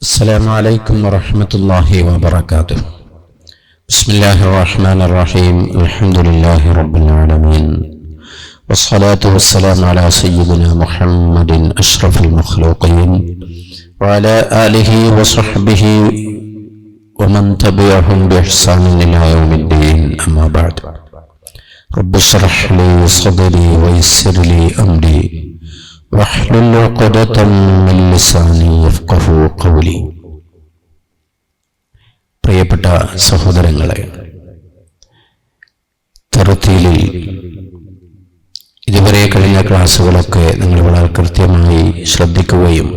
السلام عليكم ورحمة الله وبركاته. بسم الله الرحمن الرحيم. الحمد لله رب العالمين، والصلاة والسلام على سيدنا محمد أشرف المخلوقين وعلى آله وصحبه ومن تبعهم بإحسان إلى يوم الدين. أما بعد، رب اشرح لي صدري ويسر لي أمري واحلل عقدة من لساني يفقهوا قولي. പ്രിയപ്പെട്ട സഹോദരങ്ങളെ, തർത്തീലിൽ ഇതുവരെ കഴിഞ്ഞ ക്ലാസ്സുകളൊക്കെ നിങ്ങൾ വളരെ കൃത്യമായി ശ്രദ്ധിക്കുകയും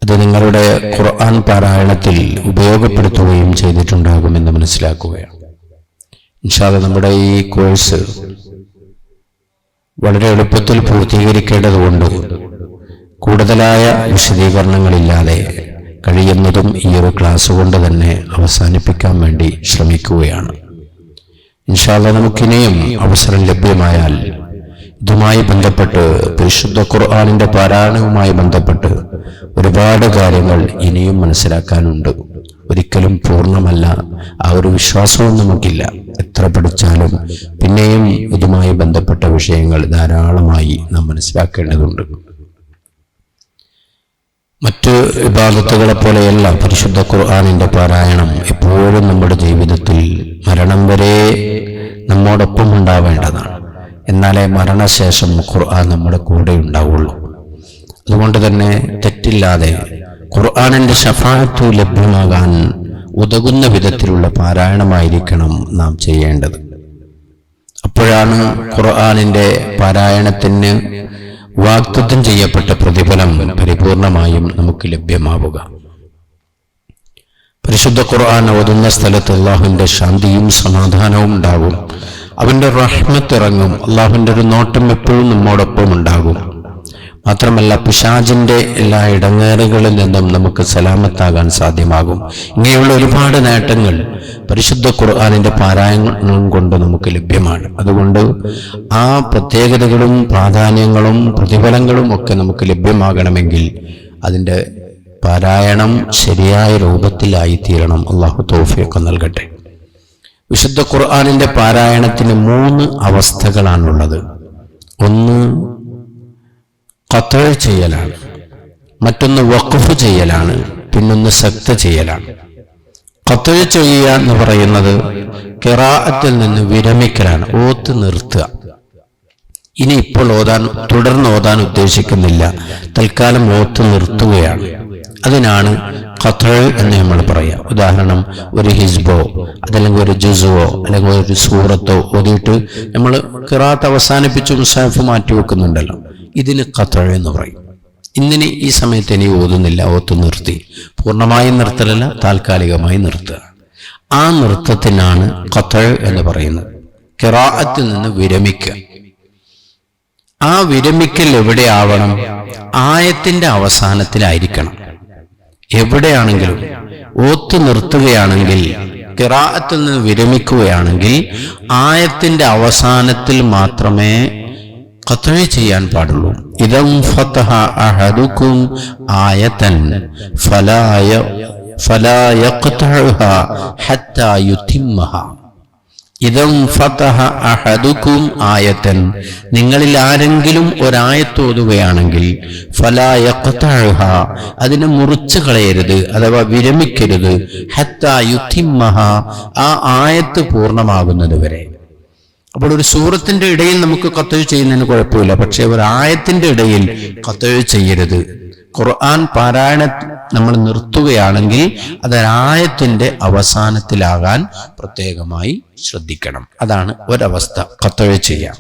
അത് നിങ്ങളുടെ ഖുർആൻ പാരായണത്തിൽ ഉപയോഗപ്പെടുത്തുകയും ചെയ്തിട്ടുണ്ടാകുമെന്ന് മനസ്സിലാക്കുകയാണ്. ഇൻഷാ അല്ലാഹ് നമ്മുടെ ഈ കോഴ്സ് വളരെ എളുപ്പത്തിൽ പൂർത്തീകരിക്കേണ്ടതുകൊണ്ട് കൂടുതലായ വിശദീകരണങ്ങളില്ലാതെ കഴിയുന്നതും ഈ ഒരു ക്ലാസ് കൊണ്ട് തന്നെ അവസാനിപ്പിക്കാൻ വേണ്ടി ശ്രമിക്കുകയാണ്. ഇൻഷാ അല്ലാഹ് നമുക്കിനിയും അവസരം ലഭ്യമായാൽ ഇതുമായി ബന്ധപ്പെട്ട് പരിശുദ്ധ ഖുർആനിന്റെ പാരായണവുമായി ബന്ധപ്പെട്ട് ഒരുപാട് കാര്യങ്ങൾ ഇനിയും മനസ്സിലാക്കാനുണ്ട്. ഒരിക്കലും പൂർണ്ണമല്ല, ആ ഒരു വിശ്വാസവും നമുക്കില്ല. എത്ര പഠിച്ചാലും പിന്നെയും ഇതുമായി ബന്ധപ്പെട്ട വിഷയങ്ങൾ ധാരാളമായി നാം മനസ്സിലാക്കേണ്ടതുണ്ട്. മറ്റ് ഇബാദത്തുകളെ പോലെയല്ല പരിശുദ്ധ ഖുർആനിന്റെ പാരായണം എപ്പോഴും നമ്മുടെ ജീവിതത്തിൽ മരണം വരെ നമ്മോടൊപ്പം ഉണ്ടാവേണ്ടതാണ്. എന്നാലേ മരണശേഷം ഖുർആൻ നമ്മുടെ കൂടെ ഉണ്ടാവുള്ളൂ. അതുകൊണ്ട് തന്നെ തെറ്റില്ലാതെ ഖുർആനിന്റെ ശഫാഅത്ത് ലഭ്യമാകാൻ ഉതകുന്ന വിധത്തിലുള്ള പാരായണമായിരിക്കണം നാം ചെയ്യേണ്ടത്. അപ്പോഴാണ് ഖുർആനിന്റെ പാരായണത്തിന് വാഗ്ദത്തം ചെയ്യപ്പെട്ട പ്രതിഫലം പരിപൂർണമായും നമുക്ക് ലഭ്യമാവുക. പരിശുദ്ധ ഖുർആൻ ഓതുന്ന സ്ഥലത്ത് അല്ലാഹുവിന്റെ ശാന്തിയും സമാധാനവും ഉണ്ടാകും. അവന്റെ റഹ്മത്ത് ഇറങ്ങും. അല്ലാഹുവിന്റെ ഒരു നോട്ടം എപ്പോഴും നമ്മോടൊപ്പം ഉണ്ടാകും. മാത്രമല്ല, പിശാചിന്റെ എല്ലാ ഇടങ്ങേറുകളിൽ നിന്നും നമുക്ക് സലാമത്താകാൻ സാധ്യമാകും. ഇങ്ങനെയുള്ള ഒരുപാട് നേട്ടങ്ങൾ പരിശുദ്ധ ഖുർആനിന്റെ പാരായണം കൊണ്ട് നമുക്ക് ലഭ്യമാണ്. അതുകൊണ്ട് ആ പ്രത്യേകതകളും പ്രാധാന്യങ്ങളും പ്രതിഫലങ്ങളും ഒക്കെ നമുക്ക് ലഭ്യമാകണമെങ്കിൽ അതിൻ്റെ പാരായണം ശരിയായ രൂപത്തിലായിത്തീരണം. അല്ലാഹു തൗഫീഖ് നൽകട്ടെ. വിശുദ്ധ ഖുർആനിന്റെ പാരായണത്തിന് 3 അവസ്ഥകളാണുള്ളത്. ഒന്ന് ഖത്അ ചെയ്യലാണ്, മറ്റൊന്ന് വഖഫ് ചെയ്യലാണ്, പിന്നൊന്ന് സക്ത ചെയ്യലാണ്. ഖത്അ ചെയ്യുക എന്ന് പറയുന്നത് ഖിറാഅത്തിൽ നിന്ന് വിരമിക്കലാണ്, ഓത്ത് നിർത്തുക. ഇനി ഇപ്പോൾ തുടർന്ന് ഓതാൻ ഉദ്ദേശിക്കുന്നില്ല, തൽക്കാലം ഓത്ത് നിർത്തുകയാണ്. അതിനാണ് ഖത്അ എന്ന് നമ്മൾ പറയാം. ഉദാഹരണം, ഒരു ഹിസ്ബോ അതല്ലെങ്കിൽ ഒരു ജുസുവോ അല്ലെങ്കിൽ ഒരു സൂറത്തോ ഓതിയിട്ട് നമ്മൾ ഖിറാഅത്ത് അവസാനിപ്പിച്ച് മുസ്ഹഫ് മാറ്റി വെക്കുന്നുണ്ടല്ലോ, ഇതിന് ഖത്അ എന്ന് പറയും. ഇന്നിന് ഈ സമയത്ത് ഇനി ഓതുന്നില്ല, ഓത്ത് നിർത്തി. പൂർണ്ണമായും നിർത്തലല്ല, താൽക്കാലികമായി നിർത്തുക. ആ നൃത്തത്തിനാണ് ഖത്അ എന്ന് പറയുന്നത്. ഖിറാഅത്തിൽ നിന്ന് വിരമിക്കുക. ആ വിരമിക്കൽ എവിടെയാവണം? ആയത്തിന്റെ അവസാനത്തിലായിരിക്കണം. എവിടെയാണെങ്കിലും ഓത്ത് നിർത്തുകയാണെങ്കിൽ, ഖിറാഅത്തിൽ നിന്ന് വിരമിക്കുകയാണെങ്കിൽ ആയത്തിന്റെ അവസാനത്തിൽ മാത്രമേ ഖത്അ ചെയ്യാൻ പാടുള്ളൂ. ഇദം ഫതഹ അഹദുകും ആയതൻ ഫലാ യഖ്തഉഹാ ഹത്താ യുതിമ്മഹ. ഇദം ഫതഹ അഹദുകും ആയതൻ, നിങ്ങളിൽ ആരെങ്കിലും ഒരായത്ത് ഓതുകയാണെങ്കിൽ ഫലാ യഖ്തഉഹാ, അതിനെ മുറിച്ചു കളയരുത് അഥവാ വിരമിക്കരുത്. ഹത്താ യുതിമ്മഹ, ആ ആയത്ത് പൂർണ്ണമാകുന്നത് വരെ. അപ്പോൾ ഒരു സൂറത്തിന്റെ ഇടയിൽ നമുക്ക് ഖത്അ ചെയ്യുന്നതിന് കുഴപ്പമില്ല, പക്ഷെ ഒരു ആയത്തിന്റെ ഇടയിൽ ഖത്അ ചെയ്യരുത്. ഖുർആൻ പാരായണം നമ്മൾ നിർത്തുകയാണെങ്കിൽ അത് ആയത്തിന്റെ അവസാനത്തിലാകാൻ പ്രത്യേകമായി ശ്രദ്ധിക്കണം. അതാണ് ഒരവസ്ഥ, ഖത്അ ചെയ്യാം.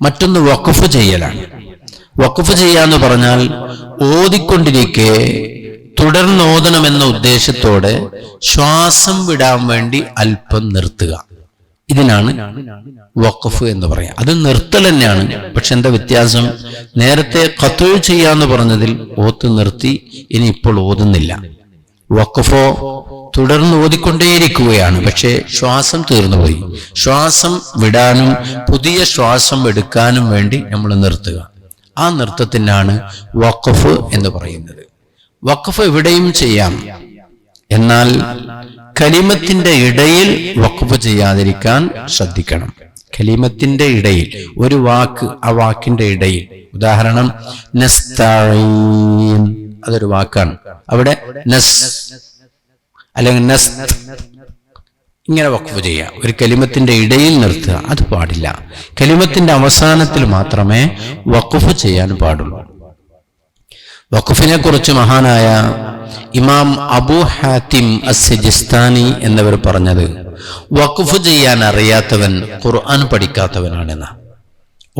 മറ്റൊന്ന് വഖഫ് ചെയ്യലാണ്. വഖഫ് ചെയ്യാന്ന് പറഞ്ഞാൽ ഓതിക്കൊണ്ടിരിക്കെ തുടർന്ന് ഓതണമെന്ന ഉദ്ദേശത്തോടെ ശ്വാസം വിടാൻ വേണ്ടി അല്പം നിർത്തുക. ഇതിനാണ് വഖഫ് എന്ന് പറയാം. അത് നിർത്തൽ തന്നെയാണ്. പക്ഷെ എന്താ വ്യത്യാസം? നേരത്തെ ഖത്അ ചെയ്യാന്ന് പറഞ്ഞതിൽ ഓത്ത് നിർത്തി, ഇനി ഇപ്പോൾ ഓതുന്നില്ല. വഖഫോ തുടർന്ന് ഓതിക്കൊണ്ടേയിരിക്കുകയാണ്, പക്ഷേ ശ്വാസം തീർന്നുപോയി. ശ്വാസം വിടാനും പുതിയ ശ്വാസം എടുക്കാനും വേണ്ടി നമ്മൾ നിർത്തുക. ആ നൃത്തത്തിനാണ് വഖഫ് എന്ന് പറയുന്നത്. വഖഫ് എവിടെയും ചെയ്യാം. എന്നാൽ കലിമത്തിന്റെ ഇടയിൽ വഖഫ് ചെയ്യാതിരിക്കാൻ ശ്രദ്ധിക്കണം. കലിമത്തിന്റെ ഇടയിൽ ഒരു വാക്ക്, ആ വാക്കിന്റെ ഇടയിൽ, ഉദാഹരണം നസ്തഈൻ, അതൊരു വാക്കാണ്. അവിടെ നസ് അല്ലെങ്കിൽ നസ് ഇങ്ങനെ വഖഫ് ചെയ്യാം. ഒരു കലിമത്തിന്റെ ഇടയിൽ നിർത്തുക, അത് പാടില്ല. കലിമത്തിന്റെ അവസാനത്തിൽ മാത്രമേ വഖഫ് ചെയ്യാൻ പാടുള്ളൂ. വഖഫിനെ കുറിച്ച് മഹാനായ ഇമാം അബൂ ഹാത്തിം അസ്സിജിസ്താനി എന്നിവർ പറഞ്ഞത്, വഖഫ് ചെയ്യാൻ അറിയാത്തവൻ ഖുർആൻ പഠിക്കാത്തവനാണെന്ന്.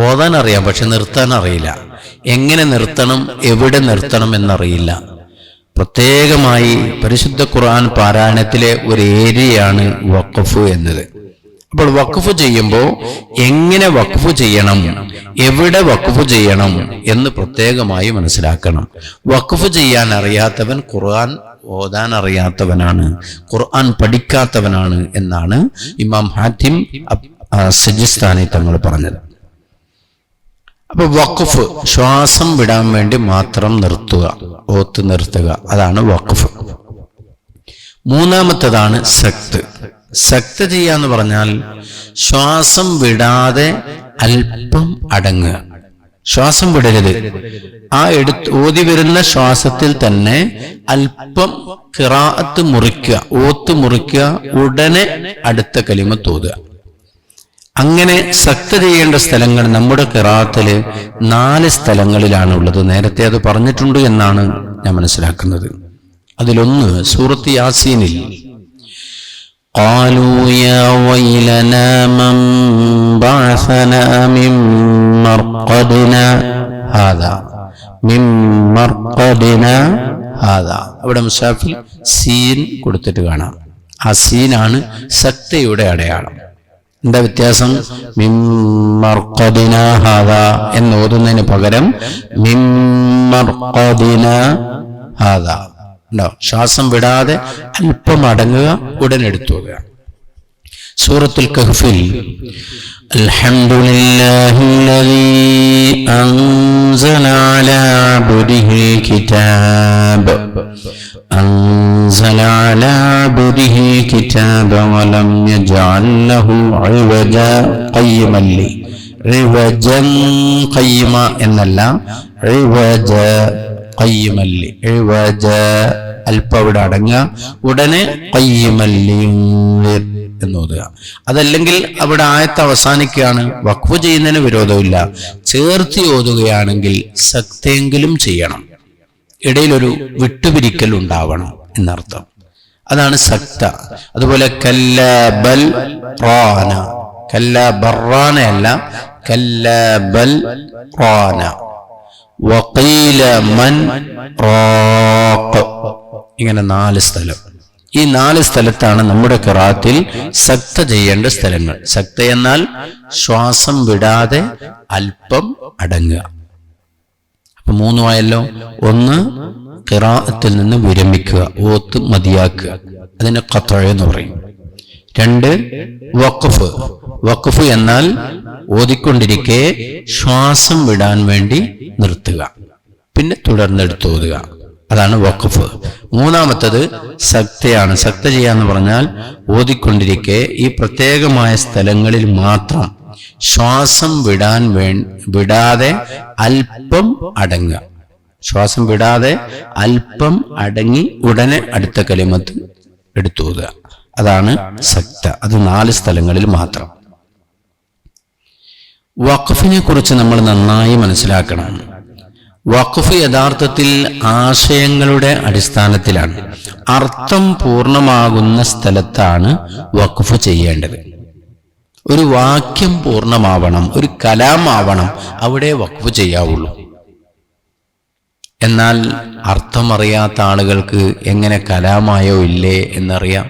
ഓതാൻ അറിയാം, പക്ഷെ നിർത്താൻ അറിയില്ല. എങ്ങനെ നിർത്തണം, എവിടെ നിർത്തണം എന്നറിയില്ല. പ്രത്യേകമായി പരിശുദ്ധ ഖുർആൻ പാരായണത്തിലെ ഒരു ഏരിയയാണ് വഖഫ് എന്നത്. അപ്പോൾ വഖഫ് ചെയ്യുമ്പോൾ എങ്ങനെ വഖഫ് ചെയ്യണം, എവിടെ വഖഫ് ചെയ്യണം എന്ന് പ്രത്യേകമായി മനസ്സിലാക്കണം. വഖഫ് ചെയ്യാൻ അറിയാത്തവൻ ഖുർആൻ ഓതാൻ അറിയാത്തവനാണ്, ഖുർആൻ പഠിക്കാത്തവനാണ് എന്നാണ് ഇമാം ഹാത്തിം സജിസ്ഥാനി തങ്ങൾ പറഞ്ഞത്. അപ്പൊ വഖഫ് ശ്വാസം വിടാൻ വേണ്ടി മാത്രം നിർത്തുക, ഓത്ത് നിർത്തുക, അതാണ് വഖഫ്. മൂന്നാമത്തേതാണ് സക്ത്. സക്ത് ചെയ്യാന്ന് പറഞ്ഞാൽ ശ്വാസം വിടാതെ അല്പം അടങ്ങുക. ശ്വാസം വിടരുത്. ആ ഓതി വരുന്ന ശ്വാസത്തിൽ തന്നെ അല്പം ഖിറാഅത്ത് മുറിക്കുക, ഓത്ത് മുറിക്കുക, ഉടനെ അടുത്ത കലിമത്ത് ഓതുക. അങ്ങനെ സക്ത് ചെയ്യേണ്ട സ്ഥലങ്ങൾ നമ്മുടെ ഖിറാഅത്തില് 4 സ്ഥലങ്ങളിലാണ് ഉള്ളത്. നേരത്തെ അത് പറഞ്ഞിട്ടുണ്ട് എന്നാണ് ഞാൻ മനസ്സിലാക്കുന്നത്. അതിലൊന്ന് സൂറത്ത് യാസീനിൽ قالوا يا ويلنا من بعثنا من مرقدنا هذا من مرقدنا هذا. അവിടെ മുസാഫിൽ സീൻ കൊടുത്തിട്ട് കാണാം. ആ സീനാണ് സക്തയുടെ അടയാളം. എന്താ വ്യത്യാസം? മിൻ മർഖദിനാ ഹാദാ എന്ന് ഓതുന്നതിന് പകരം മിൻ മർഖദിനാ ഹാദാ. ശ്വാസം വിടാതെ അല്പം അടങ്ങുക, ഉടൻ എടുത്തുക. സൂറത്തുൽ കഹ്ഫിൽ അൽഹംദുലില്ലാഹില്ലദീ അൻസല അലാ അബ്ദിഹിൽ കിതാബ് أنزل على عبده الكتاب ولم يجعل له عوجا قيما لي عوجا قيما എന്നല്ല عوجا قيما لي عوجا അല്പവിടെ അടങ്ങുക, ഉടനെ قيما لي എന്നോതുക. അതല്ലെങ്കിൽ അവിടെ ആയത്ത് അവസാനിക്കുകയാണ്. വഖഫ് ചെയ്യുന്നതിന് വിരോധമില്ല. ചേർത്തി ഓതുകയാണെങ്കിൽ സക്തെങ്കിലും ചെയ്യണം. ഇടയിലൊരു വിട്ടുപിരിക്കൽ ഉണ്ടാവണം എന്നർത്ഥം. അതാണ് സക്ത. അതുപോലെ കല്ല ബൽ റാന, കല്ല ബറാന അല്ല, കല്ല ബൽ റാന. വഖീല മൻ റാഖ്. ഇങ്ങനെ 4 സ്ഥലം. ഈ 4 സ്ഥലത്താണ് നമ്മുടെ ഖിറാഅത്തിൽ സക്ത ചെയ്യേണ്ട സ്ഥലങ്ങൾ. സക്ത എന്നാൽ ശ്വാസം വിടാതെ അല്പം അടങ്ങുക. 3 ആയല്ലോ. 1 ഖിറാഅത്തിൽ നിന്ന് വിരമിക്കുക, ഓത്ത് മതിയാക്കുക, അതിന് ഖത്അ എന്ന് പറയും. 2 വഖഫ്. വഖഫ് എന്നാൽ ഓതിക്കൊണ്ടിരിക്കെ ശ്വാസം വിടാൻ വേണ്ടി നിർത്തുക, പിന്നെ തുടർന്നെടുത്ത് ഓതുക, അതാണ് വഖഫ്. 3ാമത്തത് സക്തയാണ്. സക്ത ചെയ്യാന്ന് പറഞ്ഞാൽ ഓതിക്കൊണ്ടിരിക്കെ ഈ പ്രത്യേകമായ സ്ഥലങ്ങളിൽ മാത്രം ശ്വാസം വിടാതെ അല്പം അടങ്ങുക. ശ്വാസം വിടാതെ അല്പം അടങ്ങി ഉടനെ അടുത്ത കലിമത്ത് എടുത്തോതുക, അതാണ് സക്ത. അത് 4 സ്ഥലങ്ങളിൽ മാത്രം. വഖഫിനെ കുറിച്ച് നമ്മൾ നന്നായി മനസ്സിലാക്കണം. വഖഫ് യഥാർത്ഥത്തിൽ ആശയങ്ങളുടെ അടിസ്ഥാനത്തിലാണ്. അർത്ഥം പൂർണ്ണമാകുന്ന സ്ഥലത്താണ് വഖഫ് ചെയ്യേണ്ടത്. ഒരു വാക്യം പൂർണ്ണമാവണം, ഒരു കലാമാവണം, അവിടെ വഖഫ് ചെയ്യാവുള്ളൂ. എന്നാൽ അർത്ഥമറിയാത്ത ആളുകൾക്ക് എങ്ങനെ കലാമായോ ഇല്ലേ എന്നറിയാം?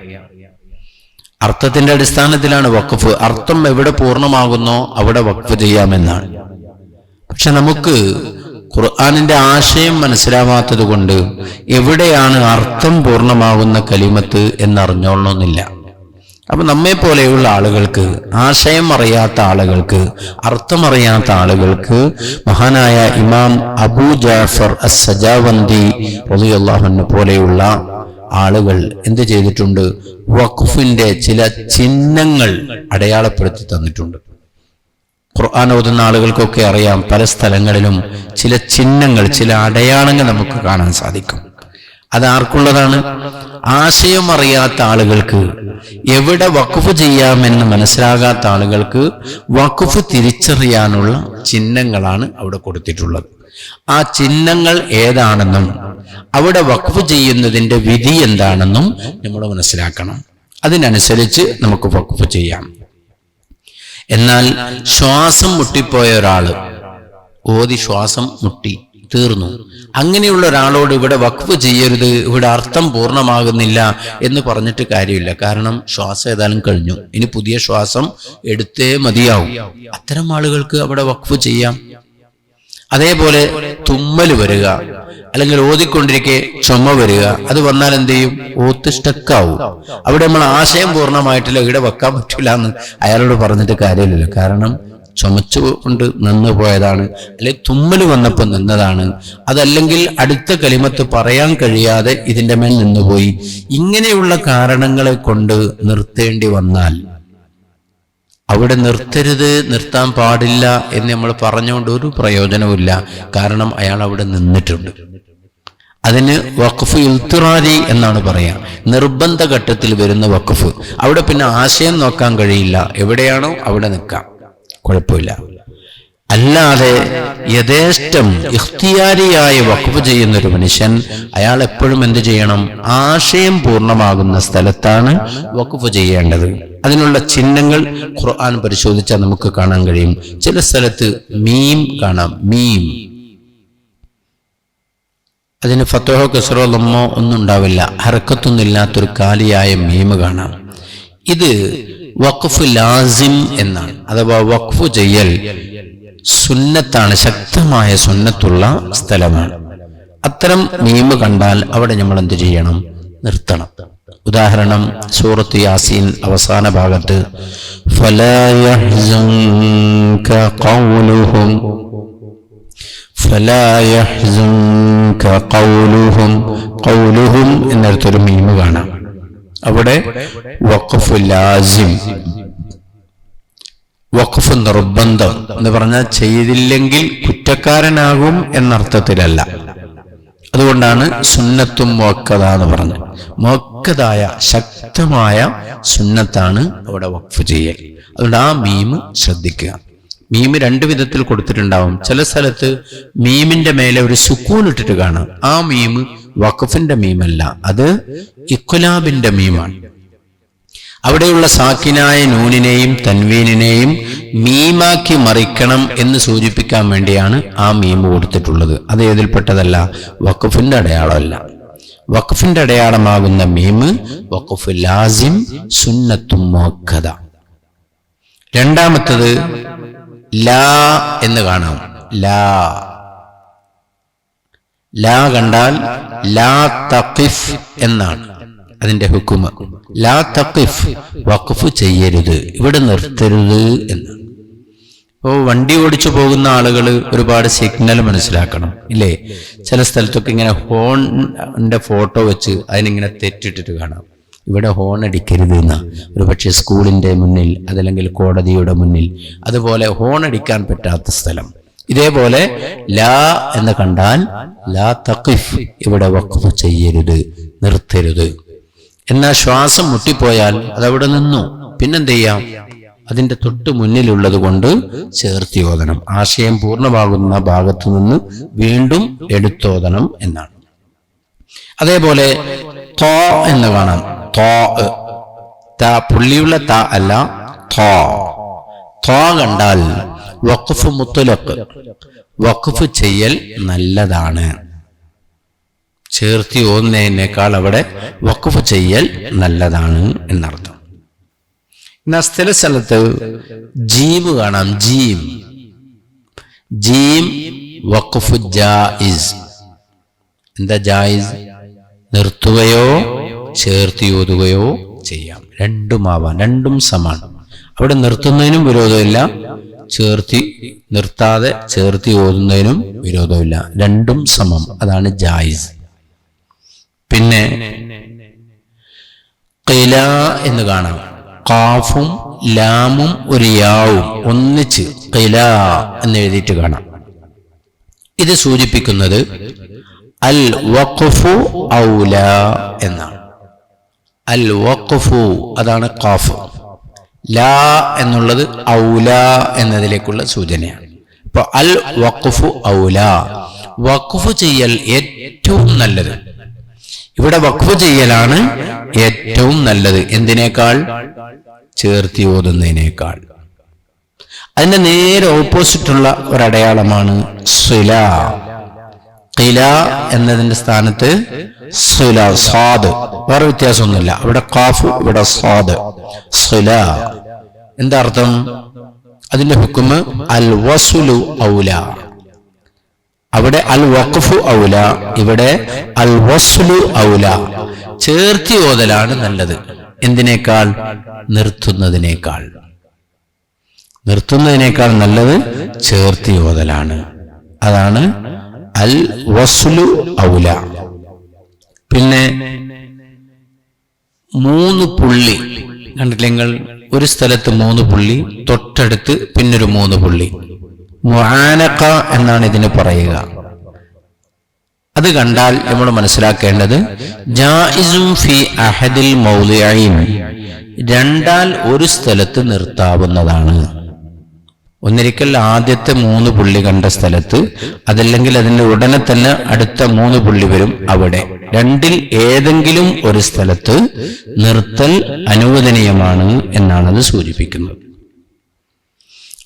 അർത്ഥത്തിന്റെ അടിസ്ഥാനത്തിലാണ് വഖഫ്. അർത്ഥം എവിടെ പൂർണ്ണമാകുന്നോ അവിടെ വഖഫ് ചെയ്യാമെന്നാണ്. പക്ഷെ നമുക്ക് ഖുർആനിന്റെ ആശയം മനസ്സിലാവാത്തത് കൊണ്ട് എവിടെയാണ് അർത്ഥം പൂർണ്ണമാകുന്ന കലിമത്ത് എന്നറിഞ്ഞോളണമെന്നില്ല. അപ്പൊ നമ്മെ പോലെയുള്ള ആളുകൾക്ക്, ആശയം അറിയാത്ത ആളുകൾക്ക്, അർത്ഥമറിയാത്ത ആളുകൾക്ക് മഹാനായ ഇമാം അബൂ ജാഫർ അസ്-സജാവന്തി റളിയല്ലാഹു അൻഹു പോലെയുള്ള ആളുകൾ എന്ത് ചെയ്തിട്ടുണ്ട്? വഖഫിന്റെ ചില ചിഹ്നങ്ങൾ അടയാളപ്പെടുത്തി തന്നിട്ടുണ്ട്. ഖുർആൻ ഓതുന്ന ആളുകൾക്കൊക്കെ അറിയാം, പല സ്ഥലങ്ങളിലും ചില ചിഹ്നങ്ങൾ, ചില അടയാളങ്ങൾ നമുക്ക് കാണാൻ സാധിക്കും. അത് ആർക്കുള്ളതാണ്? ആശയം അറിയാത്ത ആളുകൾക്ക്, എവിടെ വഖഫ് ചെയ്യാമെന്ന് മനസ്സിലാകാത്ത ആളുകൾക്ക് വഖഫ് തിരിച്ചറിയാനുള്ള ചിഹ്നങ്ങളാണ് അവിടെ കൊടുത്തിട്ടുള്ളത്. ആ ചിഹ്നങ്ങൾ ഏതാണെന്നും അവിടെ വഖഫ് ചെയ്യുന്നതിന്റെ വിധി എന്താണെന്നും നമ്മൾ മനസ്സിലാക്കണം. അതിനനുസരിച്ച് നമുക്ക് വഖഫ് ചെയ്യാം. എന്നാൽ ശ്വാസം മുട്ടിപ്പോയ ഒരാള് ഓതി ശ്വാസം മുട്ടി തീർന്നു, അങ്ങനെയുള്ള ഒരാളോട് ഇവിടെ വഖഫ് ചെയ്യരുത്, ഇവിടെ അർത്ഥം പൂർണ്ണമാകുന്നില്ല എന്ന് പറഞ്ഞിട്ട് കാര്യമില്ല. കാരണം ശ്വാസം ഏതായാലും കഴിഞ്ഞു, ഇനി പുതിയ ശ്വാസം എടുത്തേ മതിയാവും. അത്തരം ആളുകൾക്ക് അവിടെ വഖഫ് ചെയ്യാം. അതേപോലെ തുമ്മൽ വരിക, അല്ലെങ്കിൽ ഓതിക്കൊണ്ടിരിക്കെ ചുമ വരിക, അത് വന്നാൽ എന്ത് ചെയ്യും? ഓത്ത് സ്റ്റക്കാവും. അവിടെ നമ്മൾ ആശയം പൂർണ്ണമായിട്ടില്ല, ഇവിടെ വെക്കാൻ പറ്റില്ല എന്ന് അയാളോട് പറഞ്ഞിട്ട് കാര്യമില്ലല്ലോ. കാരണം ചുമച്ചുകൊണ്ട് നിന്ന് പോയതാണ്, അല്ലെങ്കിൽ തുമ്മൽ വന്നപ്പോൾ നിന്നതാണ്, അതല്ലെങ്കിൽ അടുത്ത കലിമത്ത് പറയാൻ കഴിയാതെ ഇതിന്റെ മേൽ നിന്നുപോയി. ഇങ്ങനെയുള്ള കാരണങ്ങളെ കൊണ്ട് നിർത്തേണ്ടി വന്നാൽ അവിടെ നിർത്തരുത്, നിർത്താൻ പാടില്ല എന്ന് നമ്മൾ പറഞ്ഞുകൊണ്ട് ഒരു പ്രയോജനവുമില്ല. കാരണം അയാൾ അവിടെ നിന്നിട്ടുണ്ട്. അതിന് വഖഫ് ഇൽത്തിറാരി എന്നാണ് പറയാ. നിർബന്ധ ഘട്ടത്തിൽ വരുന്ന വഖഫ്. അവിടെ പിന്നെ ആശയം നോക്കാൻ കഴിയില്ല, എവിടെയാണോ അവിടെ നിൽക്കാം, കുഴപ്പമില്ല. അല്ലാതെ യഥേഷ്ടം ഇഖ്തിയാരിയായി വഖഫ് ചെയ്യുന്ന ഒരു മനുഷ്യൻ, അയാൾ എപ്പോഴും എന്ത് ചെയ്യണം? ആശയം പൂർണ്ണമാകുന്ന സ്ഥലത്താണ് വഖഫ് ചെയ്യേണ്ടത്. അതിനുള്ള ചിഹ്നങ്ങൾ ഖുർആൻ പരിശോധിച്ചാൽ നമുക്ക് കാണാൻ കഴിയും. ചില സ്ഥലത്ത് മീം കാണാം, മീം. അതിന് ഫത്ഹോ കസ്റോ ലമ്മോ ഒന്നും ഉണ്ടാവില്ല, ഹർക്കത്തൊന്നും ഇല്ലാത്തൊരു കാലിയായ മീം കാണാം. ഇത് വഖഫ് ലാസിം എന്നാണ്, അഥവാ വഖഫ് ചെയ്യൽ സുന്നത്താണ്, ശക്തമായ സുന്നത്തുള്ള സ്ഥലമാണ്. അത്തരം മീം കണ്ടാൽ അവിടെ നമ്മൾ എന്ത് ചെയ്യണം? നിർത്തണം. ഉദാഹരണം, സൂറത്ത് യാസീൻ അവസാന ഭാഗത്ത് ഫലാ യഹ്സുൻക ഖൗലുഹും ഫലാ യഹ്സുൻക ഖൗലുഹും, ഖൗലുഹും എന്നൊരു മീം കാണാം. അവിടെ വഖഫ് ലാസിം, വഖഫ് നിർബന്ധം എന്ന് പറഞ്ഞാൽ ചെയ്തില്ലെങ്കിൽ കുറ്റക്കാരനാകും എന്നർത്ഥത്തിലല്ല. അതുകൊണ്ടാണ് സുന്നത്തും മുഅക്കദ എന്ന് പറഞ്ഞത്. മുഅക്കദായ ശക്തമായ സുന്നത്താണ് അവിടെ വഖഫ് ചെയ്യൽ. അതുകൊണ്ട് ആ മീം ശ്രദ്ധിക്കുക. മീം രണ്ട് വിധത്തിൽ കൊടുത്തിട്ടുണ്ടാവും. ചില സ്ഥലത്ത് മീമിന്റെ മേലെ ഒരു സുക്കൂൻ ഇട്ടിട്ട് കാണാം. ആ മീം വഖഫിന്റെ മീമല്ല, അത് ഇഖ്ലാബിന്റെ മീമാണ്. അവിടെയുള്ള സാക്കിനായ നൂനിനെയും തൻവീനിനെയും മീമാക്കി മറിക്കണം എന്ന് സൂചിപ്പിക്കാൻ വേണ്ടിയാണ് ആ മീം കൊടുത്തിട്ടുള്ളത്. അത് ഏതിൽപ്പെട്ടതല്ല, വഖഫിന്റെ അടയാളമല്ല. വഖഫിന്റെ അടയാളമാകുന്ന മീം വഖഫ് ലാസിം, സുന്നത്തും മുഅക്കദ. രണ്ടാമത്തത് ലാ എന്ന് കാണാം. ലാ, ലാ കണ്ടാൽ ലാ തഖിഫ് എന്നാണ് അതിന്റെ ഹുക്മ. ലാ തഖിഫ്, വഖഫ് ചെയ്യരുത്, ഇവിടെ നിർത്തരുത് എന്ന്. ഇപ്പോ വണ്ടി ഓടിച്ചു പോകുന്ന ആളുകൾ ഒരുപാട് സിഗ്നൽ മനസ്സിലാക്കണം, ഇല്ലേ? ചില സ്ഥലത്തൊക്കെ ഇങ്ങനെ ഹോണിന്റെ ഫോട്ടോ വെച്ച് അതിനിങ്ങനെ തെറ്റിട്ടിട്ട് കാണാം. ഇവിടെ ഹോൺ അടിക്കരുത് എന്ന, ഒരു പക്ഷേ സ്കൂളിന്റെ മുന്നിൽ, അതല്ലെങ്കിൽ കോടതിയുടെ മുന്നിൽ, അതുപോലെ ഹോൺ അടിക്കാൻ പറ്റാത്ത സ്ഥലം. ഇതേപോലെ ലാ എന്ന് കണ്ടാൽ ലാ തഖിഫ്, ഇവിടെ വഖഫ് ചെയ്യരുത്, നിർത്തരുത്. എന്നാൽ ശ്വാസം മുട്ടിപ്പോയാൽ അതവിടെ നിന്നു, പിന്നെന്ത് ചെയ്യാം? അതിന്റെ തൊട്ട് മുന്നിലുള്ളത് കൊണ്ട് ചേർത്തി ഓതണം. ആശയം പൂർണ്ണമാകുന്ന ഭാഗത്തു നിന്ന് വീണ്ടും എടുത്തോതണം എന്നാണ്. അതേപോലെ തോ എന്ന് കാണാം. തോ, പുള്ളിയുള്ള ത അല്ല, തോ. തോ കണ്ടാൽ വഖഫ് മുത്ലഖ്, വഖഫ് ചെയ്യൽ നല്ലതാണ്. ചേർത്തി ഓതുന്നതിനേക്കാൾ അവിടെ വഖഫ് ചെയ്യൽ നല്ലതാണ് എന്നർത്ഥം. എന്നാൽ ചില സ്ഥലത്ത് ജീം കാണാം. ജീം, ജീം വഖഫ് ജായിസ്. എന്താ ജായിസ്? നിർത്തുകയോ ചേർത്തി ഓതുകയോ ചെയ്യാം. രണ്ടുമാവാം, രണ്ടും സമാണ്. അവിടെ നിർത്തുന്നതിനും വിരോധമില്ല, നിർത്താതെ ചേർത്തി ഓതുന്നതിനും വിരോധമില്ല. രണ്ടും സമം, അതാണ് ജായിസ്. പിന്നെ ഖില എന്ന് കാണാം. ഖാഫും ലാമും ഒരു യാവും ഒന്നിച്ച് ഖില എന്ന് എഴുതിയിട്ട് കാണാം. ഇത് സൂചിപ്പിക്കുന്നത് അൽ വഖഫു ഔലാ എന്നാണ്. അൽ വഖഫു അതാണ് ഖാഫ്. ലാ എന്നുള്ളത് ഔലാ എന്നതിലേക്കുള്ള സൂചനയാണ്. അപ്പൊ അൽ വഖഫു ഔലാ, വഖഫ് ചെയ്യൽ ഏറ്റവും നല്ലത്. ഇവിടെ വഖഫ് ചെയ്യലാണ് ഏറ്റവും നല്ലത്. എന്തിനേക്കാൾ? ചേർത്തി ഓതുന്നതിനേക്കാൾ. അതിന്റെ നേരെ ഓപ്പോസിറ്റുള്ള ഒരടയാളമാണ് സില. ഖില എന്നതിന്റെ സ്ഥാനത്ത് സില, സാദ്. വേറെ വ്യത്യാസമൊന്നുമില്ല. അവിടെ ഖാഫ്, ഇവിടെ സാദ്. സില എന്താ അർത്ഥം? അതിന്റെ ഹുക്മ് അൽ വസ്ലു ഔലാ. അവിടെ അൽ വഖഫു ഔലാ, ഇവിടെ അൽ വസ്ലു ഔലാ. ചേർത്തി ഓതലാണ് നല്ലത്. എന്തിനേക്കാൾ? നിർത്തുന്നതിനേക്കാൾ. നിർത്തുന്നതിനേക്കാൾ നല്ലത് ചേർത്തി ഓതലാണ്. അതാണ് അൽ വസ്ലു ഔലാ. പിന്നെ 3 പുള്ളി കണ്ടില്ലേ നിങ്ങൾ? ഒരു സ്ഥലത്ത് 3 പുള്ളി, തൊട്ടടുത്ത് പിന്നൊരു 3 പുള്ളി. മുആനഖ എന്നാണ് ഇതിന് പറയുക. അത് കണ്ടാൽ നമ്മൾ മനസ്സിലാക്കേണ്ടത് ജായിസും ഫി അഹദിൽ മൗളിഅൈൻ, രണ്ടാൽ ഒരു സ്ഥലത്ത് നിർത്താവുന്നതാണ്. ഒന്നിരിക്കൽ ആദ്യത്തെ 3 പുള്ളി കണ്ട സ്ഥലത്ത്, അതല്ലെങ്കിൽ അതിന്റെ ഉടനെ തന്നെ അടുത്ത 3 പുള്ളി വരും, അവിടെ രണ്ടിൽ ഏതെങ്കിലും ഒരു സ്ഥലത്ത് നിർത്തൽ അനുവദനീയമാണ് എന്നാണത് സൂചിപ്പിക്കുന്നത്.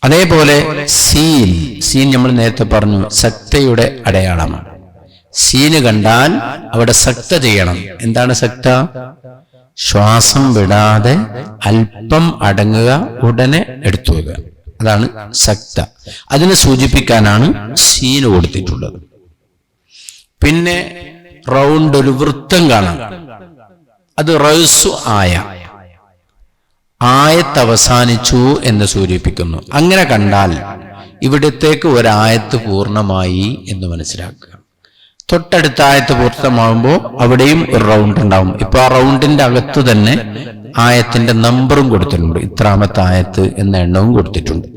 അതേപോലെ സീൻ നമ്മൾ നേരത്തെ പറഞ്ഞു സക്തയുടെ അടയാളമാണ്. സീന് കണ്ടാൽ അവിടെ സക്ത ചെയ്യണം. എന്താണ് സക്ത? ശ്വാസം വിടാതെ അല്പം അടങ്ങുക, ഉടനെ എടുത്തു വരിക. അതാണ് സക്ത. അതിനെ സൂചിപ്പിക്കാനാണ് സീന് കൊടുത്തിട്ടുള്ളത്. പിന്നെ റൗണ്ട്, ഒരു വൃത്തം കാണാം. അത് റൗസു ആയ, ആയത്ത് അവസാനിച്ചു എന്ന് സൂചിപ്പിക്കുന്നു. അങ്ങനെ കണ്ടാൽ ഇവിടത്തേക്ക് ഒരായത്ത് പൂർണ്ണമായി എന്ന് മനസ്സിലാക്കുക. തൊട്ടടുത്ത ആയത്ത് പൂർണ്ണമാകുമ്പോൾ അവിടെയും ഒരു റൗണ്ട് ഉണ്ടാവും. ഇപ്പൊ ആ റൗണ്ടിന്റെ അകത്ത് തന്നെ ആയത്തിന്റെ നമ്പറും കൊടുത്തിട്ടുണ്ട്. ഇത്രാമത്തെ ആയത്ത് എന്ന എണ്ണവും കൊടുത്തിട്ടുണ്ട്.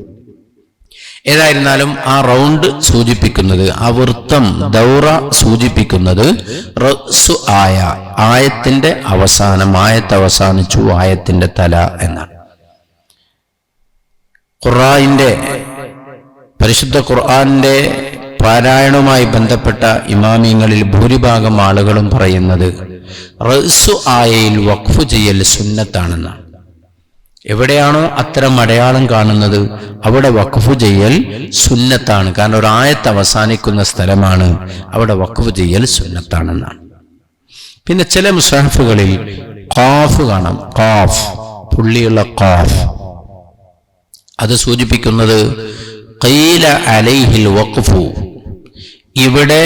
ഏതായിരുന്നാലും ആ റൗണ്ട് സൂചിപ്പിക്കുന്നത്, ആ വൃത്തം ദൗറ സൂചിപ്പിക്കുന്നത് റഅ്സു ആയ, ആയത്തിന്റെ അവസാനം, ആയത്ത് അവസാനിച്ചു, ആയത്തിന്റെ തല എന്നാണ്. പരിശുദ്ധ ഖുർആന്റെ പാരായണവുമായി ബന്ധപ്പെട്ട ഇമാമിങ്ങളിൽ ഭൂരിഭാഗം ആളുകളും പറയുന്നത് റഅ്സു ആയയിൽ വഖഫ് ചെയ്യൽ സുന്നത്താണെന്നാണ്. എവിടെയാണോ അത്തരം അടയാളം കാണുന്നത് അവിടെ വഖഫ് ചെയ്യൽ സുന്നത്താണ്. കാരണം ഒരു ആയത്ത് അവസാനിക്കുന്ന സ്ഥലമാണ്, അവിടെ വഖഫ് ചെയ്യൽ സുന്നത്താണെന്നാണ്. പിന്നെ ചില മുസ്ഹഫുകളിൽ ഖാഫ് കാണാം. ഖാഫ്, പുള്ളിയുള്ള ഖാഫ്. അത് സൂചിപ്പിക്കുന്നത് ഖീല അലൈഹിൽ വഖഫു, ഇവിടെ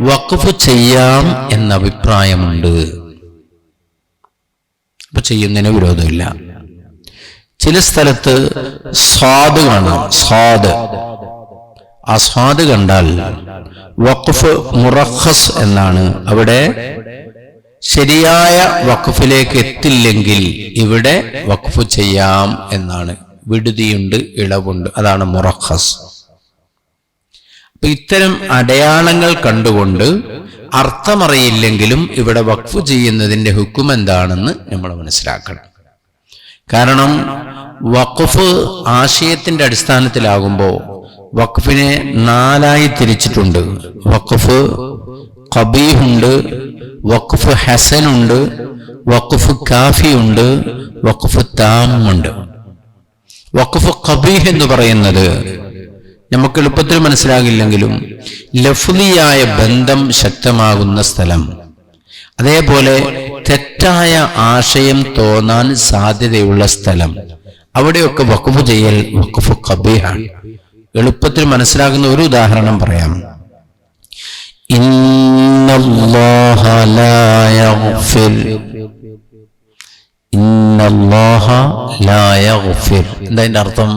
വഖഫ് ചെയ്യാം എന്ന അഭിപ്രായമുണ്ട്. അപ്പൊ ചെയ്യുന്നതിന് വിരോധമില്ല. ചില സ്ഥലത്ത് സ്വാദ് കാണാം. സ്വാദ്, ആ സ്വാദ് കണ്ടാൽ വഖഫ് മുറഖസ് എന്നാണ്. അവിടെ ശരിയായ വഖഫിലേക്ക് എത്തില്ലെങ്കിൽ ഇവിടെ വഖഫ് ചെയ്യാം എന്നാണ്. വിടുതിയുണ്ട്, ഇളവുണ്ട്, അതാണ് മുറഖസ്. അപ്പൊ ഇത്തരം അടയാളങ്ങൾ കണ്ടുകൊണ്ട് അർത്ഥമറിയില്ലെങ്കിലും ഇവിടെ വഖഫ് ചെയ്യുന്നതിന്റെ ഹുക്കം എന്താണെന്ന് നമ്മൾ മനസ്സിലാക്കണം. കാരണം വഖഫ് ആശയത്തിന്റെ അടിസ്ഥാനത്തിലാകുമ്പോൾ വഖഫിനെ 4ആയി തിരിച്ചിട്ടുണ്ട്. വഖഫ് ഖബീഹുണ്ട്, വഖഫ് ഹസനുണ്ട്, വഖഫ് കാഫിയുണ്ട്, വഖഫ് താമുണ്ട്. വഖഫ് ഖബീഹ് എന്ന് പറയുന്നത് നമുക്ക് എളുപ്പത്തിൽ മനസ്സിലാകില്ലെങ്കിലും ലഫ്ലിയായ ബന്ധം ശക്തമാകുന്ന സ്ഥലം, അതേപോലെ തെറ്റായ ആശയം തോന്നാൻ സാധ്യതയുള്ള സ്ഥലം, അവിടെയൊക്കെ വഖഫ് ചെയ്യൽ വഖഫ് ഖബീഹാണ്. എളുപ്പത്തിൽ മനസ്സിലാകുന്ന ഒരു ഉദാഹരണം പറയാം. ഇന്നല്ലാഹ ലാ യഗ്ഫിർ ഇന്നല്ലാഹ ലാ യഗ്ഫിർ. എന്താ അർത്ഥം?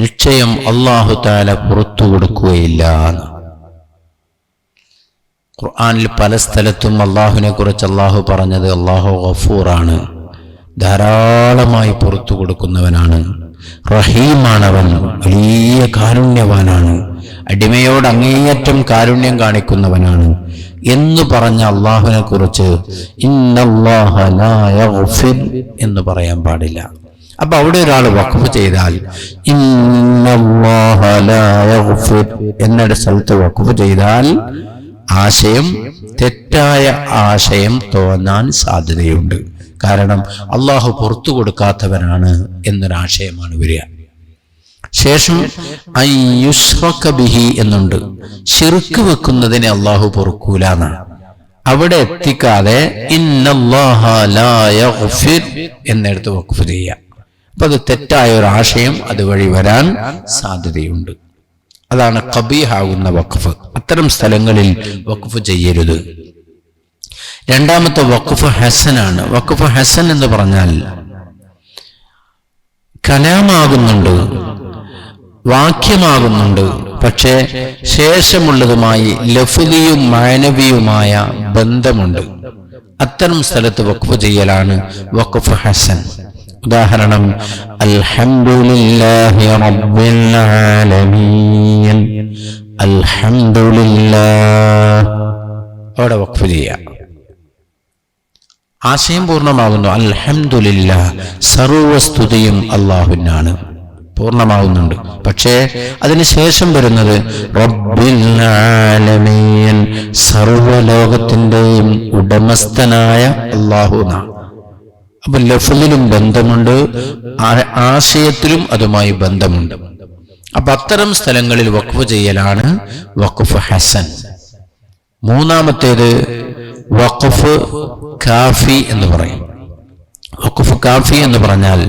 നിശ്ചയം അല്ലാഹു തആല പുറത്തു കൊടുക്കുകയില്ല. ഖുർആനിൽ പല സ്ഥലത്തും അള്ളാഹുവിനെ കുറിച്ച് അള്ളാഹു പറഞ്ഞത് അള്ളാഹു ഗഫൂറാണ്, ധാരാളമായി പുറത്തു കൊടുക്കുന്നവനാണ്, റഹീമാണവൻ, വലിയ കാരുണ്യവാനാണ്, അടിമയോട് അങ്ങേയറ്റം കാരുണ്യം കാണിക്കുന്നവനാണ് എന്ന് പറഞ്ഞ അള്ളാഹുവിനെ കുറിച്ച് ഇന്നല്ലാഹ ലാ യഗ്ഫിർ എന്ന് പറയാൻ പാടില്ല. അപ്പൊ അവിടെ ഒരാൾ വഖഫ് ചെയ്താൽ ഇന്നല്ലാഹ ലാ യഗ്ഫിർ എന്നൊരു സ്ഥലത്ത് വഖഫ് ചെയ്താൽ ആശയം തെറ്റായ ആശയം തോന്നാൻ സാധ്യതയുണ്ട്. കാരണം അള്ളാഹു പുറത്തു കൊടുക്കാത്തവനാണ് എന്നൊരാശയമാണ് വരിക. ശേഷം അയ്യുശ്റക ബിഹി എന്നുണ്ട്. ശിർക്ക് വെക്കുന്നതിനെ അള്ളാഹു പൊറുക്കൂല എന്നാണ്. അവിടെ എത്തിക്കാതെ ഇന്നല്ലാഹ ലാ യഗ്ഫിർ എന്നെടുത്ത് വഖഫ് ചെയ്യുക. അപ്പൊ അത് തെറ്റായ ഒരു ആശയം അതുവഴി വരാൻ സാധ്യതയുണ്ട്. അതാണ് ഖബീഹാകുന്ന വഖഫ്. അത്തരം സ്ഥലങ്ങളിൽ വഖഫ് ചെയ്യരുത്. രണ്ടാമത്തെ വഖഫ് ഹസനാണ്. വഖഫ് ഹസൻ എന്ന് പറഞ്ഞാൽ കലാമാകുന്നുണ്ട്, വാക്യമാകുന്നുണ്ട്, പക്ഷേ ശേഷമുള്ളതുമായി ലഫ്ദിയും മാനവിയുമായ ബന്ധമുണ്ട്. അത്തരം സ്ഥലത്ത് വഖഫ് ചെയ്യലാണ് വഖഫ് ഹസൻ. ഉദാഹരണം അൽഹംദുലില്ലാഹി റബ്ബിൽ ആലമീൻ, അൽഹംദുലില്ലാഹ് അവിടെ വഖഫ് ചെയ്യാം. ആശയം പൂർണ്ണമാകുന്നു. അൽഹംദുലില്ലാഹ് സർവസ്തുതിയും അല്ലാഹുവിനാണ്, പൂർണ്ണമാകുന്നുണ്ട്. പക്ഷേ അതിനുശേഷം വരുന്നത് റബ്ബിൽ ആലമീൻ, സർവലോകത്തിന്റെയും ഉടമസ്ഥനായ അല്ലാഹു എന്നാണ്. അപ്പൊ ലഫ്ലിലും ബന്ധമുണ്ട്, ആശയത്തിലും അതുമായി ബന്ധമുണ്ട്. അപ്പൊ അത്തരം സ്ഥലങ്ങളിൽ വഖഫ് ചെയ്യലാണ് വഖഫ് ഹസൻ. മൂന്നാമത്തേത് വഖഫ് കാഫി എന്ന് പറയും. വഖഫ് കാഫി എന്ന് പറഞ്ഞാൽ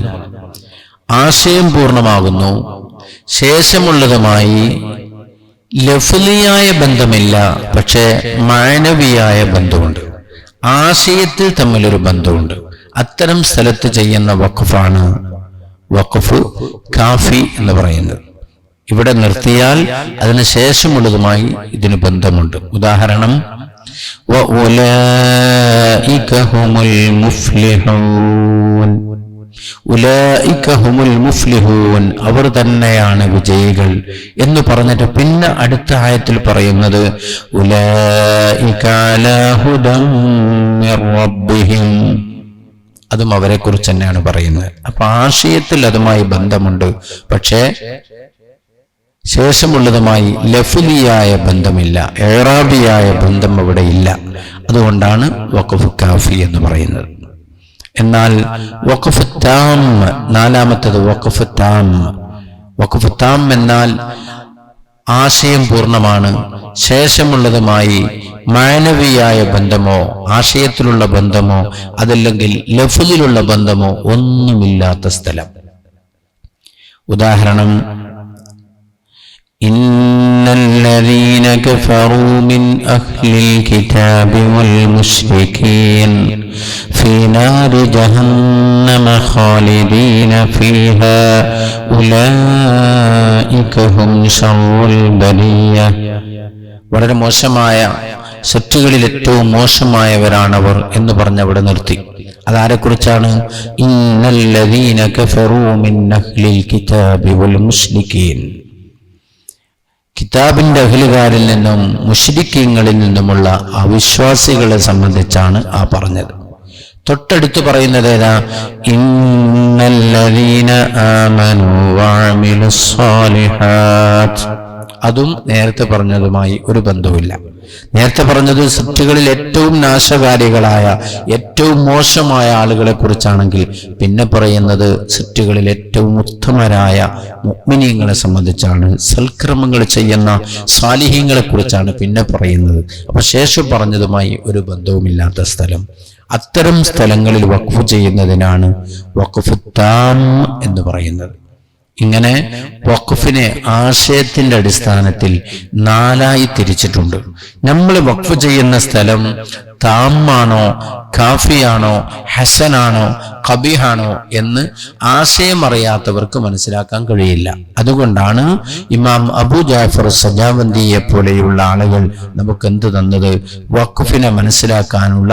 ആശയം പൂർണ്ണമാകുന്നു, ശേഷമുള്ളതുമായി ലഫ്ലിയായ ബന്ധമില്ല, പക്ഷേ മാനവിയായ ബന്ധമുണ്ട്, ആശയത്തിൽ തമ്മിലൊരു ബന്ധമുണ്ട്. അത്തരം സ്ഥലത്ത് ചെയ്യുന്ന വഖഫാണ് വഖഫ് കാഫി എന്ന് പറയുന്നത്. ഇവിടെ നിർത്തിയാൽ അതിന് ശേഷമുള്ളതുമായി ഇതിന് ബന്ധമുണ്ട്. ഉദാഹരണം വഉലൈക ഹുമുൽ മുഫ്ലിഹൂൻ, ഉലൈക ഹുമുൽ മുഫ്ലിഹൂൻ, അവർ തന്നെയാണ് വിജയികൾ എന്ന് പറഞ്ഞിട്ട് പിന്നെ അടുത്ത ആയത്തിൽ പറയുന്നത് ഉലൈക അലാ ഹുദം മിർ റബ്ബിഹിം, അതും അവരെ കുറിച്ച് തന്നെയാണ് പറയുന്നത്. അപ്പൊ ആശയത്തിൽ അതുമായി ബന്ധമുണ്ട്, പക്ഷേ ശേഷമുള്ളതുമായി ലഫ്ലിയായ ബന്ധമില്ല, ഇറാബിയായ ബന്ധം അവിടെ ഇല്ല. അതുകൊണ്ടാണ് വഖഫ് കാഫി എന്ന് പറയുന്നത്. എന്നാൽ വഖഫ് താം, നാലാമത്തത് വഖഫ് താം. വഖഫ് താം എന്നാൽ ആശയം പൂർണ്ണമാണ്, ശേഷമുള്ളതുമായി മാനവിയായ ബന്ധമോ ആശയത്തിലുള്ള ബന്ധമോ അതല്ലെങ്കിൽ ലഫ്ലിലുള്ള ബന്ധമോ ഒന്നുമില്ലാത്ത സ്ഥലം. ഉദാഹരണം ഇന്നല്ലദീന കഫറൂ മിൻ അഹ്ലിൽ കിതാബി വൽ മുശ്രികീൻ ഫീ നാരി ജഹന്നമ ഖാലിദീന ഫീഹാ ഉലൈക ഹും ശർറുൽ ബരിയ. വളരെ മോശമായ സൃഷ്ടികളിൽ ഏറ്റവും മോശമായവരാണവർ എന്ന് പറഞ്ഞ് അവിടെ നിർത്തി. അതാരെക്കുറിച്ചാണ്? ഇന്നല്ലദീന കഫറൂ മിൻ അഹ്ലിൽ കിതാബി വൽ മുശ്രികീൻ, കിതാബിന്റെ അഹ്ലുകാരിൽ നിന്നും മുശ്രിക്കീങ്ങളിൽ നിന്നുമുള്ള അവിശ്വാസികളെ സംബന്ധിച്ചാണ് ആ പറഞ്ഞത്. തൊട്ടടുത്ത് പറയുന്നത് ഏതാ? ഇന്നല്ലദീന ആമനൂ വഅമിലുസ് സാലിഹാത്ത്. അതും നേരത്തെ പറഞ്ഞതുമായി ഒരു ബന്ധവുമില്ല. നേരത്തെ പറഞ്ഞത് സൃഷ്ടികളിൽ ഏറ്റവും നാശകാരികളായ ഏറ്റവും മോശമായ ആളുകളെ കുറിച്ചാണെങ്കിൽ പിന്നെ പറയുന്നത് സൃഷ്ടികളിൽ ഏറ്റവും ഉത്തമരായ മുഅ്മിനീങ്ങളെ സംബന്ധിച്ചാണ്, സൽക്രമങ്ങൾ ചെയ്യുന്ന സാലിഹീങ്ങളെ കുറിച്ചാണ് പിന്നെ പറയുന്നത്. അപ്പൊ ശേഷം പറഞ്ഞതുമായി ഒരു ബന്ധവുമില്ലാത്ത സ്ഥലം. അത്തരം സ്ഥലങ്ങളിൽ വഖഫ് ചെയ്യുന്നതിനാണ് വഖഫ് താം എന്ന് പറയുന്നത്. ഇങ്ങനെ വഖഫിനെ ആശയത്തിന്റെ അടിസ്ഥാനത്തിൽ 4ആയി തിരിച്ചിട്ടുണ്ട്. നമ്മൾ വഖഫ് ചെയ്യുന്ന സ്ഥലം താമാണോ, കാഫിയാണോ, ഹസനാണോ, ഖബീഹാണോ എന്ന് ആശയം അറിയാത്തവർക്ക് മനസ്സിലാക്കാൻ കഴിയില്ല. അതുകൊണ്ടാണ് ഇമാം അബൂ ജാഫർ സജാവന്തിയെ പോലെയുള്ള ആളുകൾ നമുക്ക് എന്ത് തന്നത്? വഖഫിനെ മനസ്സിലാക്കാനുള്ള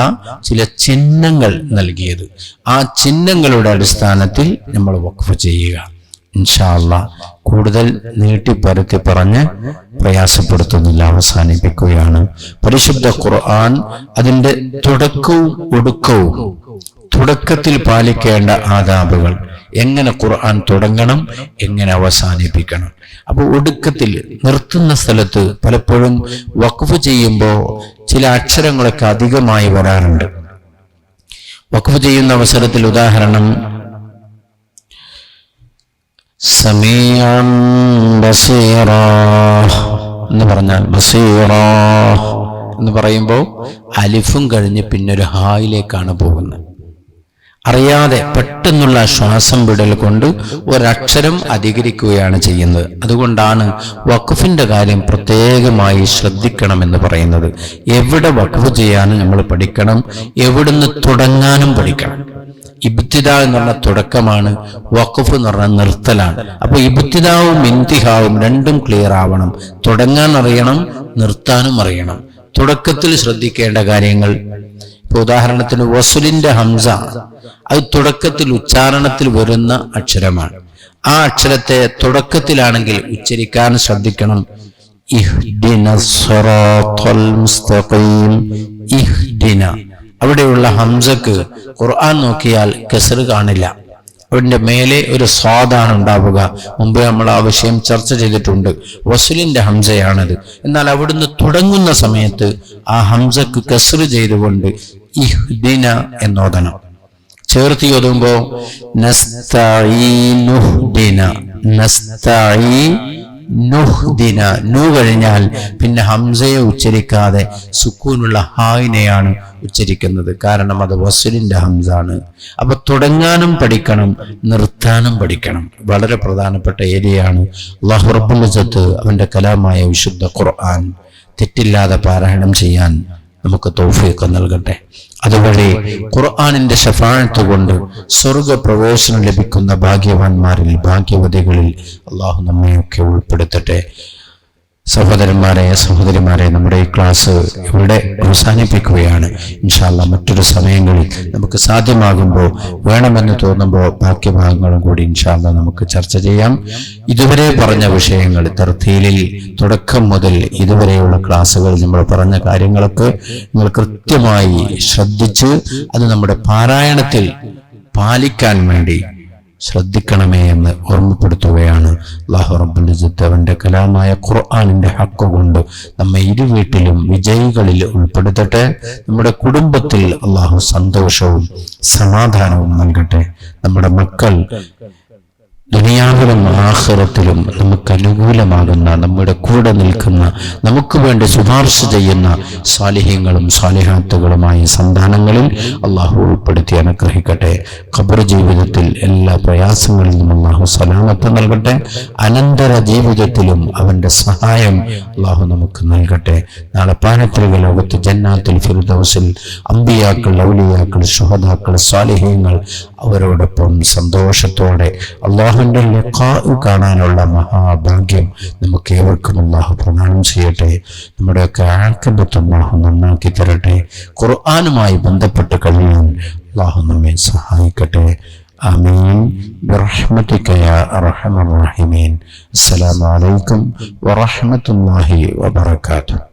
ചില ചിഹ്നങ്ങൾ നൽകിയത്. ആ ചിഹ്നങ്ങളുടെ അടിസ്ഥാനത്തിൽ നമ്മൾ വഖഫ് ചെയ്യുക. ഇൻഷാ അല്ലാഹ് കൂടുതൽ നീട്ടിപ്പരത്തി പറഞ്ഞ് പ്രയാസപ്പെടുത്തുന്നില്ല, അവസാനിപ്പിക്കുകയാണ്. പരിശുദ്ധ ഖുർആൻ അതിന്റെ തുടക്കവും ഒടുക്കവും, തുടക്കത്തിൽ പാലിക്കേണ്ട ആദാബുകൾ, എങ്ങനെ ഖുർആൻ തുടങ്ങണം, എങ്ങനെ അവസാനിപ്പിക്കണം. അപ്പോൾ ഒടുക്കത്തിൽ നിർത്തുന്ന സ്ഥലത്ത് പലപ്പോഴും വഖഫ് ചെയ്യുമ്പോൾ ചില അക്ഷരങ്ങളൊക്കെ അധികമായി വരാറുണ്ട്. വഖഫ് ചെയ്യുന്ന അവസരത്തിൽ ഉദാഹരണം സമീഅൻ ബസീറ എന്ന് പറഞ്ഞാൽ ബസീറ എന്ന് പറയുമ്പോൾ അലിഫും കഴിഞ്ഞ് പിന്നെ ഒരു ഹായിലേക്കാണ് പോകുന്നത്. അറിയാതെ പെട്ടെന്നുള്ള ശ്വാസം വിടൽ കൊണ്ട് ഒരക്ഷരം അധികരിക്കുകയാണ് ചെയ്യുന്നത്. അതുകൊണ്ടാണ് വഖഫിന്റെ കാര്യം പ്രത്യേകമായി ശ്രദ്ധിക്കണമെന്ന് പറയുന്നത്. എവിടെ വഖഫ് ചെയ്യാനും നമ്മൾ പഠിക്കണം, എവിടുന്ന് തുടങ്ങാനും പഠിക്കണം. ഇബ്തിദാ എന്ന് പറഞ്ഞ തുടക്കമാണ്, വഖഫ് എന്ന് പറഞ്ഞ നിർത്തലാണ്. അപ്പൊ ഇബ്തിദാവും ഇന്തിഹാവും രണ്ടും ക്ലിയർ ആവണം. തുടങ്ങാൻ അറിയണം, നിർത്താനും അറിയണം. തുടക്കത്തിൽ ശ്രദ്ധിക്കേണ്ട കാര്യങ്ങൾ, ഇപ്പൊ ഉദാഹരണത്തിന് വസുലിന്റെ ഹംസ, അത് തുടക്കത്തിൽ ഉച്ചാരണത്തിൽ വരുന്ന അക്ഷരമാണ്. ആ അക്ഷരത്തെ തുടക്കത്തിലാണെങ്കിൽ ഉച്ചരിക്കാൻ ശ്രദ്ധിക്കണം. ഇഹ്ദിന സിറാത്തൽ മുസ്തഖീം, ഇഹ്ദിന. അവിടെയുള്ള ഹംസക്ക് ഖുർആൻ നോക്കിയാൽ കസ്ർ കാണില്ല, അതിന്റെ മേലെ ഒരു സ്വാദാണ് ഉണ്ടാവുക. മുമ്പ് നമ്മൾ ആ വിഷയം ചർച്ച ചെയ്തിട്ടുണ്ട്. വസുലിന്റെ ഹംസയാണത്. എന്നാൽ അവിടുന്ന് തുടങ്ങുന്ന സമയത്ത് ആ ഹംസക്ക് കസ്ർ ചെയ്തുകൊണ്ട് ഇഹ്ദിന എന്നോദനം. ചേർത്തി ഓതുമ്പോ നസ്തഈനുഹ്ദിന, നസ്തഈനുഹ്ദിന, നു കഴിഞ്ഞാൽ പിന്നെ ഹംസയെ ഉച്ചരിക്കാതെ സുക്കൂനുള്ള ഹായിനെയാണ് ഉച്ചരിക്കുന്നത്. കാരണം അത് വസുലിന്റെ ഹംസാണ്. അപ്പൊ തുടങ്ങാനും പഠിക്കണം, നിർത്താനും പഠിക്കണം. വളരെ പ്രധാനപ്പെട്ട ഏരിയയാണ്. അല്ലാഹു റബ്ബുൽ ഇസ്സത്ത് അവന്റെ കലാമായ വിശുദ്ധ ഖുർആൻ തെറ്റില്ലാതെ പാരായണം ചെയ്യാൻ നമുക്ക് തൗഫീഖ് നൽകട്ടെ. അതുവഴി ഖുർആനിന്റെ ശഫാഅത്ത് കൊണ്ട് സ്വർഗപ്രവേശനം ലഭിക്കുന്ന ഭാഗ്യവാന്മാരിൽ, ഭാഗ്യവതികളിൽ അള്ളാഹു നമ്മയൊക്കെ ഉൾപ്പെടുത്തട്ടെ. സഹോദരന്മാരെ, സഹോദരിമാരെ, നമ്മുടെ ഈ ക്ലാസ് ഇവിടെ അവസാനിപ്പിക്കുകയാണ്. ഇൻഷാ അല്ലാഹ് മറ്റൊരു സമയങ്ങളിൽ നമുക്ക് സാധ്യമാകുമ്പോൾ, വേണമെന്ന് തോന്നുമ്പോൾ ബാക്കി ഭാഗങ്ങളും കൂടി ഇൻഷാ അല്ലാഹ് നമുക്ക് ചർച്ച ചെയ്യാം. ഇതുവരെ പറഞ്ഞ വിഷയങ്ങൾ തർത്തീലിൽ തുടക്കം മുതൽ ഇതുവരെയുള്ള ക്ലാസ്സുകളിൽ നമ്മൾ പറഞ്ഞ കാര്യങ്ങളൊക്കെ നിങ്ങൾ കൃത്യമായി ശ്രദ്ധിച്ച് അത് നമ്മുടെ പാരായണത്തിൽ പാലിക്കാൻ വേണ്ടി ശ്രദ്ധിക്കണമേ എന്ന് ഓർമ്മപ്പെടുത്തുകയാണ്. അല്ലാഹു റബ്ബുൽ ഇസ്സത്ത് അവന്റെ കലാമായ ഖുർആനിന്റെ ഹഖ് കൊണ്ട് നമ്മെ ഇരുവീട്ടിലും വിജയികളിൽ ഉൾപ്പെടുത്തട്ടെ. നമ്മുടെ കുടുംബത്തിൽ അല്ലാഹു സന്തോഷവും സമാധാനവും നൽകട്ടെ. നമ്മുടെ മക്കൾ ദുനിയാവിലും ആഖിറത്തിലും നമുക്ക് അനുകൂലമാകുന്ന, നമ്മുടെ കൂടെ നിൽക്കുന്ന, നമുക്ക് വേണ്ടി ശുപാർശ ചെയ്യുന്ന സാലിഹ്യങ്ങളും സാലിഹാത്തുകളുമായ സന്താനങ്ങളിൽ അള്ളാഹു ഉൾപ്പെടുത്തി അനുഗ്രഹിക്കട്ടെ. ഖബർ ജീവിതത്തിൽ എല്ലാ പ്രയാസങ്ങളിൽ നിന്നും അള്ളാഹു സലാമത്ത് നൽകട്ടെ. അനന്തര ജീവിതത്തിലും അവന്റെ സഹായം അള്ളാഹു നമുക്ക് നൽകട്ടെ. നാളെ പാനത്രിക ലോകത്ത് ജന്നാത്തുൽ ഫിർദൗസിൽ അംബിയാക്കൾ, ഔലിയാക്കൾ, ശുഹദാക്കൾ, സാലിഹ്യങ്ങൾ അവരോടൊപ്പം സന്തോഷത്തോടെ അള്ളാഹുവിന്റെ ലിഖാഅ് കാണാനുള്ള മഹാഭാഗ്യം നമുക്ക് ഏവർക്കും അള്ളാഹു പ്രദാനം ചെയ്യട്ടെ. നമ്മുടെയൊക്കെ ആഖിബത്ത് അള്ളാഹു നന്നാക്കി തരട്ടെ. ഖുർആനുമായി ബന്ധപ്പെട്ട് കഴിയാൻ അള്ളാഹു നമ്മെ സഹായിക്കട്ടെ. ആമീൻ ബിറഹ്മതിക യാ അർഹമർ റഹീമീൻ. അസ്സലാമു അലൈക്കും വറഹ്മത്തുള്ളാഹി വബറകാതുഹു.